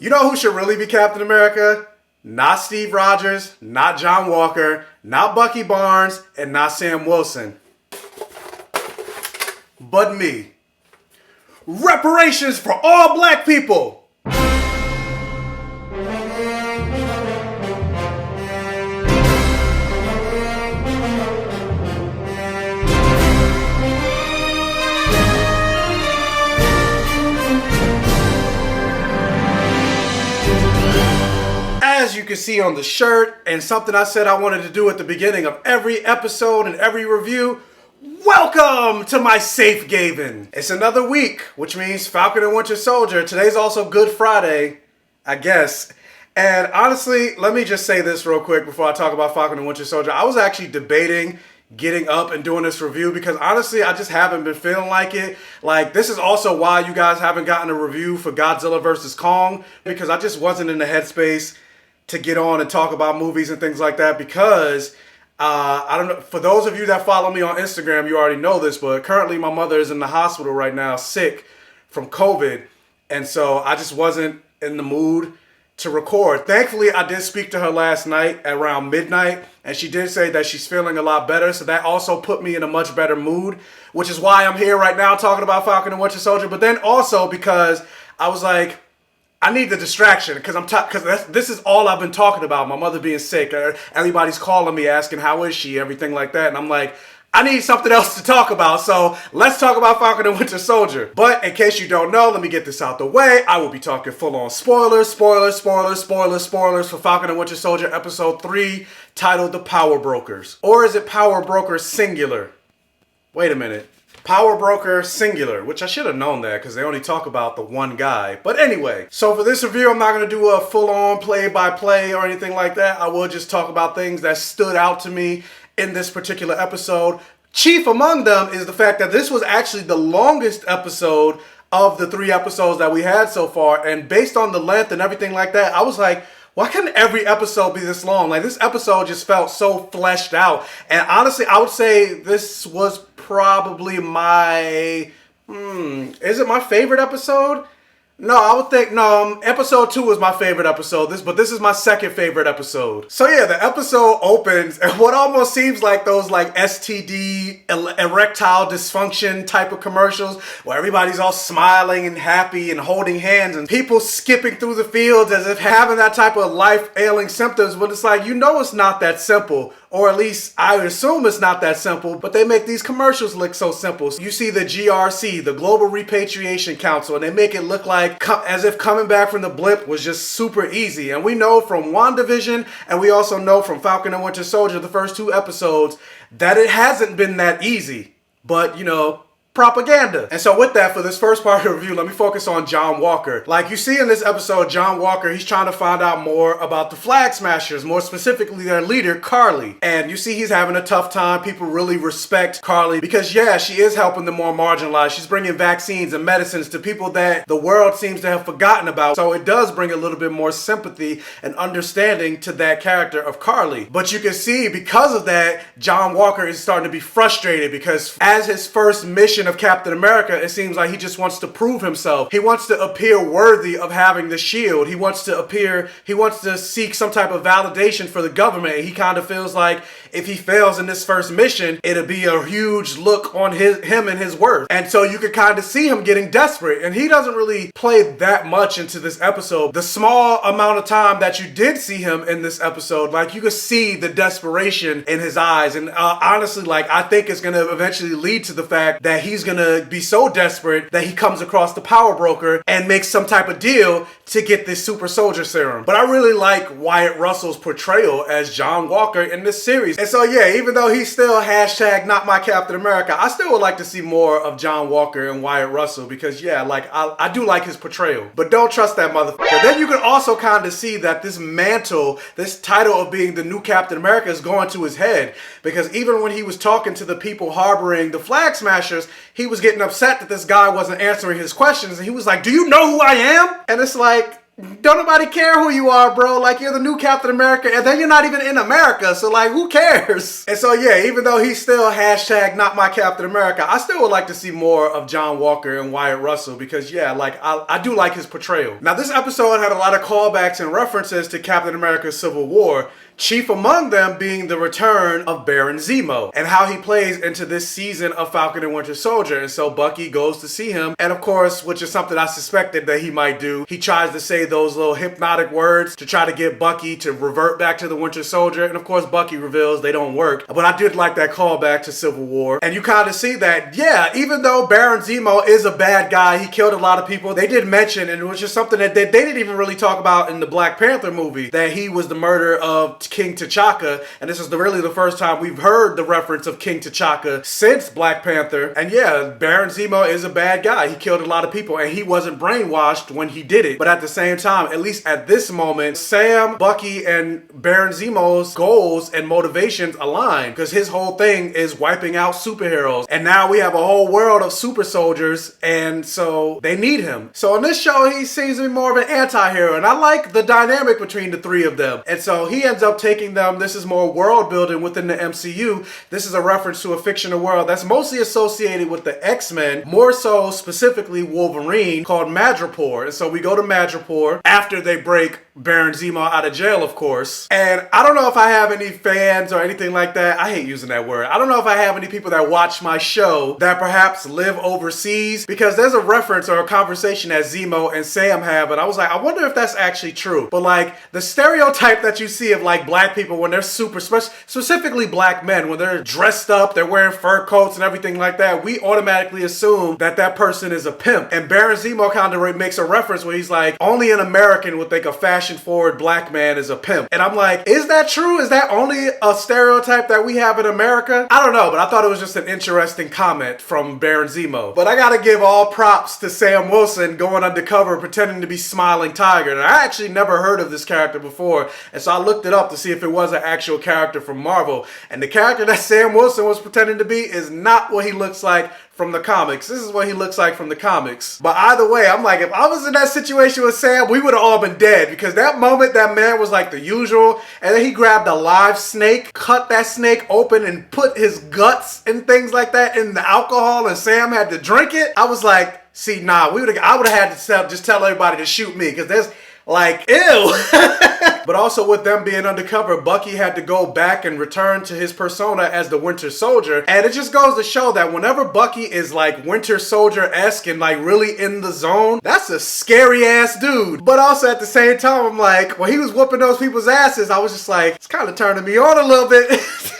You know who should really be Captain America? Not Steve Rogers, not John Walker, not Bucky Barnes, and not Sam Wilson. But me. Reparations for all black people! As you can see on the shirt, and something I said I wanted to do at the beginning of every episode and every review, welcome to my safe haven. It's another week, which means Falcon and Winter Soldier. Today's also Good Friday, I guess. And honestly, let me just say this real quick before I talk about Falcon and Winter Soldier. I was actually debating getting up and doing this review because honestly, I just haven't been feeling like it. Like, this is also why you guys haven't gotten a review for Godzilla vs. Kong, because I just wasn't in the headspace to get on and talk about movies and things like that, because I don't know, for those of you that follow me on Instagram, you already know this, but currently my mother is in the hospital right now, sick from COVID, and so I just wasn't in the mood to record. Thankfully, I did speak to her last night at around midnight, and she did say that she's feeling a lot better, so that also put me in a much better mood, which is why I'm here right now talking about Falcon and Winter Soldier, but then also because I was like, I need the distraction because this is all I've been talking about. My mother being sick. Everybody's calling me asking how is she, everything like that. And I'm like, I need something else to talk about. So let's talk about Falcon and Winter Soldier. But in case you don't know, let me get this out the way. I will be talking full on spoilers for Falcon and Winter Soldier episode 3, titled The Power Brokers. Or is it Power Brokers singular? Wait a minute. Power Broker singular, which I should have known that because they only talk about the one guy. But anyway, so for this review, I'm not going to do a full-on play-by-play or anything like that. I will just talk about things that stood out to me in this particular episode. Chief among them is the fact that this was actually the longest episode of the 3 episodes that we had so far. And based on the length and everything like that, I was like, why couldn't every episode be this long? Like, this episode just felt so fleshed out. And honestly, I would say this was probably my, is it my favorite episode? No, I would think, no, episode 2 was my favorite episode, but this is my second favorite episode. So yeah, the episode opens and what almost seems like those like STD, erectile dysfunction type of commercials where everybody's all smiling and happy and holding hands and people skipping through the fields as if having that type of life-ailing symptoms, but it's like, you know, it's not that simple. Or at least I assume it's not that simple, but they make these commercials look so simple. You see the GRC, the Global Repatriation Council, and they make it look like as if coming back from the blip was just super easy. And we know from WandaVision, and we also know from Falcon and Winter Soldier, the first 2 episodes, that it hasn't been that easy. But, you know, propaganda. And so with that, for this first part of the review, let me focus on John Walker. Like you see in this episode, John Walker, he's trying to find out more about the Flag Smashers, more specifically their leader, Carly. And you see he's having a tough time. People really respect Carly because, yeah, she is helping the more marginalized. She's bringing vaccines and medicines to people that the world seems to have forgotten about. So it does bring a little bit more sympathy and understanding to that character of Carly. But you can see because of that, John Walker is starting to be frustrated because as his first mission of Captain America, it seems like he just wants to prove himself. He wants to appear worthy of having the shield. He wants to seek some type of validation for the government. He kind of feels like if he fails in this first mission, it'll be a huge look on him and his worth. And so you could kind of see him getting desperate. And he doesn't really play that much into this episode. The small amount of time that you did see him in this episode, like you could see the desperation in his eyes. And honestly, like I think it's going to eventually lead to the fact that he's going to be so desperate that he comes across the power broker and makes some type of deal to get this super soldier serum. But I really like Wyatt Russell's portrayal as John Walker in this series. And so yeah, even though he's still hashtag not my Captain America, I still would like to see more of John Walker and Wyatt Russell because yeah, like I do like his portrayal. But don't trust that motherfucker. Then you can also kind of see that this mantle, this title of being the new Captain America is going to his head, because even when he was talking to the people harboring the Flag Smashers, he was getting upset that this guy wasn't answering his questions, and he was like, do you know who I am? And it's like, don't nobody care who you are, bro. Like, you're the new Captain America, and then you're not even in America, so like, who cares? And so yeah, even though he's still hashtag not my Captain America, I still would like to see more of John Walker and Wyatt Russell, because yeah, like, I do like his portrayal. Now, this episode had a lot of callbacks and references to Captain America's Civil War, chief among them being the return of Baron Zemo and how he plays into this season of Falcon and Winter Soldier. And so Bucky goes to see him, and of course, which is something I suspected that he might do, he tries to say those little hypnotic words to try to get Bucky to revert back to the Winter Soldier, and of course Bucky reveals they don't work. But I did like that callback to Civil War, and you kind of see that, yeah, even though Baron Zemo is a bad guy, he killed a lot of people, they did mention, and it was just something that they didn't even really talk about in the Black Panther movie, that he was the murder of King T'Chaka, and this is really the first time we've heard the reference of King T'Chaka since Black Panther. And yeah, Baron Zemo is a bad guy. He killed a lot of people, and he wasn't brainwashed when he did it. But at the same time, at least at this moment, Sam, Bucky, and Baron Zemo's goals and motivations align, because his whole thing is wiping out superheroes. And now we have a whole world of super soldiers, and so they need him. So in this show, he seems to be more of an anti-hero, and I like the dynamic between the three of them. And so he ends up taking them. This is more world building within the MCU. This is a reference to a fictional world that's mostly associated with the X-Men, more so specifically Wolverine, called Madripoor. And so we go to Madripoor after they break Baron Zemo out of jail, of course. And I don't know if I have any fans or anything like that. I hate using that word. I don't know if I have any people that watch my show that perhaps live overseas, because there's a reference or a conversation that Zemo and Sam have, and I was like, I wonder if that's actually true. But like, the stereotype that you see of like black people when they're super, specifically black men, when they're dressed up, they're wearing fur coats and everything like that, we automatically assume that that person is a pimp. And Baron Zemo kind of makes a reference where he's like, only an American would think a fashion-forward black man is a pimp. And I'm like, is that true? Is that only a stereotype that we have in America? I don't know, but I thought it was just an interesting comment from Baron Zemo. But I gotta give all props to Sam Wilson going undercover pretending to be Smiling Tiger. And I actually never heard of this character before, and so I looked it up to see if it was an actual character from Marvel. And the character that Sam Wilson was pretending to be is not what he looks like from the comics. This is what he looks like from the comics. But either way, I'm like, if I was in that situation with Sam, we would have all been dead, because that moment that man was like the usual, and then he grabbed a live snake, cut that snake open, and put his guts and things like that in the alcohol, and Sam had to drink it. I was like, see, nah, I would have had to just tell everybody to shoot me, because there's like, ew. But also with them being undercover, Bucky had to go back and return to his persona as the Winter Soldier. And it just goes to show that whenever Bucky is like Winter Soldier-esque and like really in the zone, that's a scary ass dude. But also at the same time, I'm like, when he was whooping those people's asses, I was just like, it's kind of turning me on a little bit.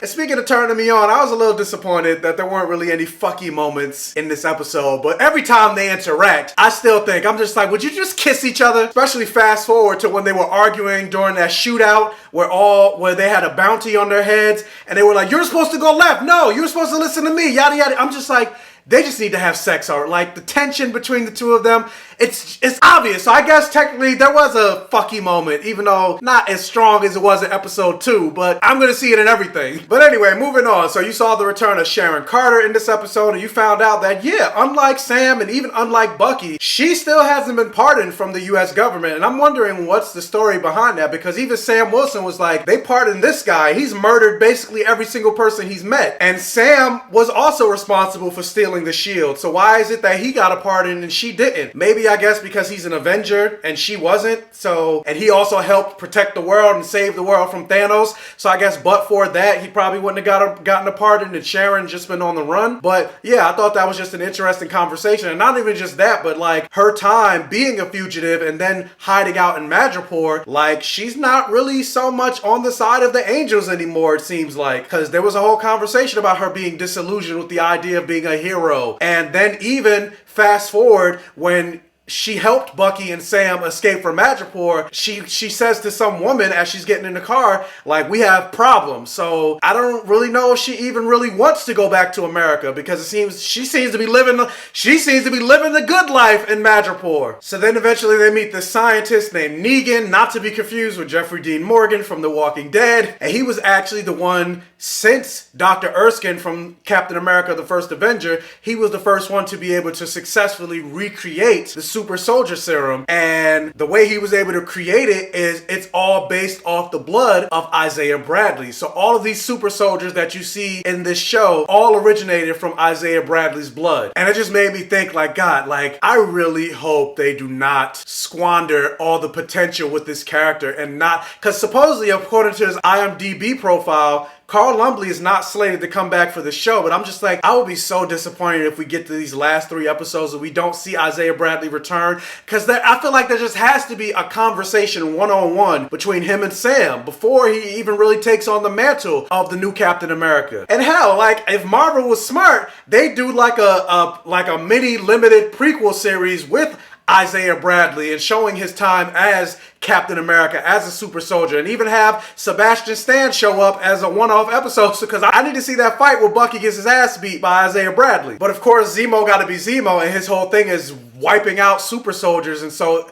And speaking of turning me on, I was a little disappointed that there weren't really any fucky moments in this episode. But every time they interact, I still think, I'm just like, would you just kiss each other? Especially fast forward to when they were arguing during that shootout where they had a bounty on their heads, and they were like, you're supposed to go left. No, you're supposed to listen to me. Yada yada. I'm just like, they just need to have sex, or like the tension between the two of them. It's obvious. So I guess technically there was a fucky moment, even though not as strong as it was in episode 2, but I'm going to see it in everything. But anyway, moving on. So you saw the return of Sharon Carter in this episode, and you found out that, yeah, unlike Sam and even unlike Bucky, she still hasn't been pardoned from the US government. And I'm wondering what's the story behind that, because even Sam Wilson was like, they pardoned this guy. He's murdered basically every single person he's met. And Sam was also responsible for stealing the shield. So why is it that he got a pardon and she didn't? Maybe, I guess, because he's an Avenger and she wasn't. So, and he also helped protect the world and save the world from Thanos. So I guess but for that, he probably wouldn't have gotten a pardon, and Sharon just been on the run. But yeah, I thought that was just an interesting conversation. And not even just that, but like her time being a fugitive and then hiding out in Madripoor, like she's not really so much on the side of the angels anymore, it seems like. Because there was a whole conversation about her being disillusioned with the idea of being a hero. And then even fast forward, when she helped Bucky and Sam escape from Madripoor, she says to some woman as she's getting in the car, like, we have problems. So I don't really know if she even really wants to go back to America, because she seems to be living the good life in Madripoor. So then eventually they meet this scientist named Negan, not to be confused with Jeffrey Dean Morgan from The Walking Dead, and he was actually the one since Dr. Erskine from Captain America the First Avenger, he was the first one to be able to successfully recreate the super soldier serum. And the way he was able to create it is it's all based off the blood of Isaiah Bradley. So all of these super soldiers that you see in this show all originated from Isaiah Bradley's blood. And it just made me think, like, God, like, I really hope they do not squander all the potential with this character and not, because supposedly according to his IMDb profile, Carl Lumbly is not slated to come back for the show, but I'm just like, I would be so disappointed if we get to these last 3 episodes and we don't see Isaiah Bradley return, because I feel like there just has to be a conversation one-on-one between him and Sam before he even really takes on the mantle of the new Captain America. And hell, like, if Marvel was smart, they do like a mini limited prequel series with Isaiah Bradley and showing his time as Captain America, as a super soldier, and even have Sebastian Stan show up as a one-off episode, because I need to see that fight where Bucky gets his ass beat by Isaiah Bradley. But of course, Zemo got to be Zemo, and his whole thing is wiping out super soldiers, and so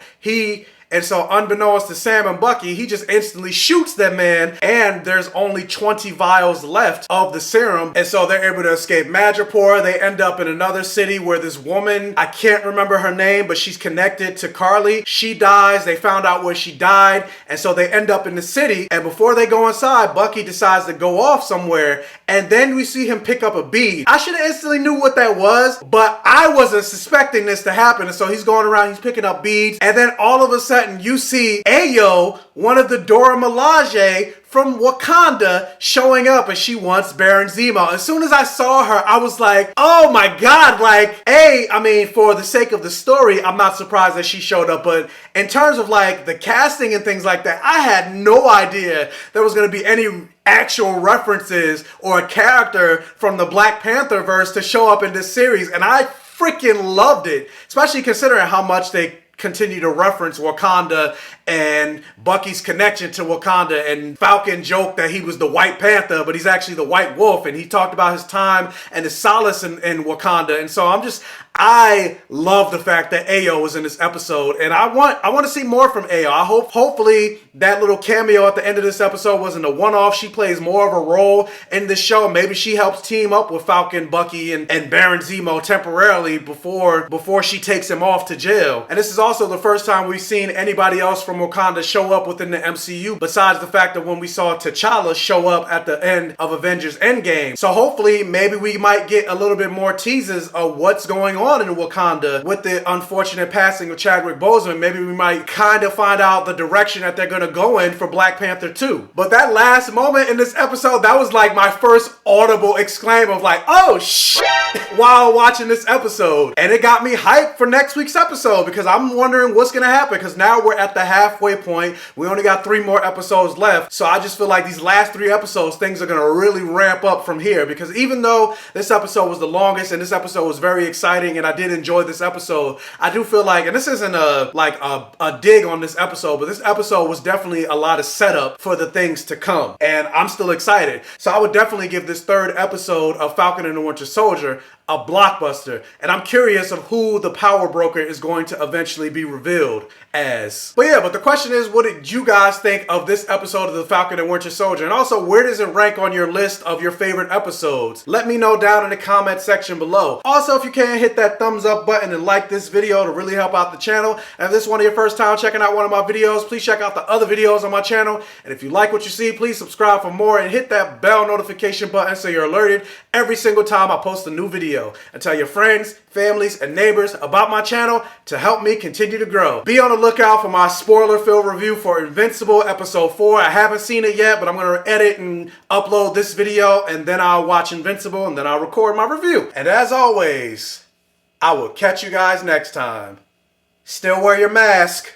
unbeknownst to Sam and Bucky, he just instantly shoots that man, and there's only 20 vials left of the serum, and so they're able to escape Madripoor. They end up in another city where this woman, I can't remember her name, but she's connected to Carly. She dies. They found out where she died, and so they end up in the city, and before they go inside, Bucky decides to go off somewhere, and then we see him pick up a bead. I should have instantly knew what that was, but I wasn't suspecting this to happen, and so he's going around, he's picking up beads, and then all of a sudden you see Ayo, one of the Dora Milaje from Wakanda, showing up, and she wants Baron Zemo. As soon as I saw her, I was like, oh my God, like, I mean, for the sake of the story, I'm not surprised that she showed up, but in terms of like the casting and things like that, I had no idea there was going to be any actual references or a character from the Black Panther verse to show up in this series, and I freaking loved it, especially considering how much they continue to reference Wakanda and Bucky's connection to Wakanda, and Falcon joked that he was the White Panther, but he's actually the White Wolf, and he talked about his time and his solace in Wakanda. And so I love the fact that Ayo was in this episode, and I want to see more from Ayo. I hopefully that little cameo at the end of this episode wasn't a one-off. She plays more of a role in this show. Maybe she helps team up with Falcon, Bucky, and Baron Zemo temporarily before she takes him off to jail. And this is also the first time we've seen anybody else from Wakanda show up within the MCU, besides the fact that when we saw T'Challa show up at the end of Avengers Endgame. So hopefully, maybe we might get a little bit more teases of what's going on in Wakanda with the unfortunate passing of Chadwick Boseman. Maybe we might kind of find out the direction that they're going to go in for Black Panther 2. But that last moment in this episode, that was like my first audible exclaim of like, oh shit, while watching this episode. And it got me hyped for next week's episode, because I'm wondering what's going to happen, because now we're at the halfway point. We only got 3 more episodes left. So I just feel like these last 3 episodes, things are going to really ramp up from here, because even though this episode was the longest and this episode was very exciting and I did enjoy this episode, I do feel like, and this isn't a dig on this episode, but this episode was definitely a lot of setup for the things to come, and I'm still excited. So I would definitely give this 3rd episode of Falcon and the Winter Soldier a blockbuster, and I'm curious of who the power broker is going to eventually be revealed as. But the question is, what did you guys think of this episode of the Falcon and Winter Soldier? And also, where does it rank on your list of your favorite episodes? Let me know down in the comment section below. Also, if you can, hit that thumbs up button and like this video to really help out the channel. And if this is one of your first time checking out one of my videos, please check out the other videos on my channel. And if you like what you see, please subscribe for more and hit that bell notification button so you're alerted every single time I post a new video. And tell your friends, families, and neighbors about my channel to help me continue to grow. Be on the lookout for my spoiler-filled review for Invincible Episode 4. I haven't seen it yet, but I'm going to edit and upload this video, and then I'll watch Invincible, and then I'll record my review. And as always, I will catch you guys next time. Still wear your mask.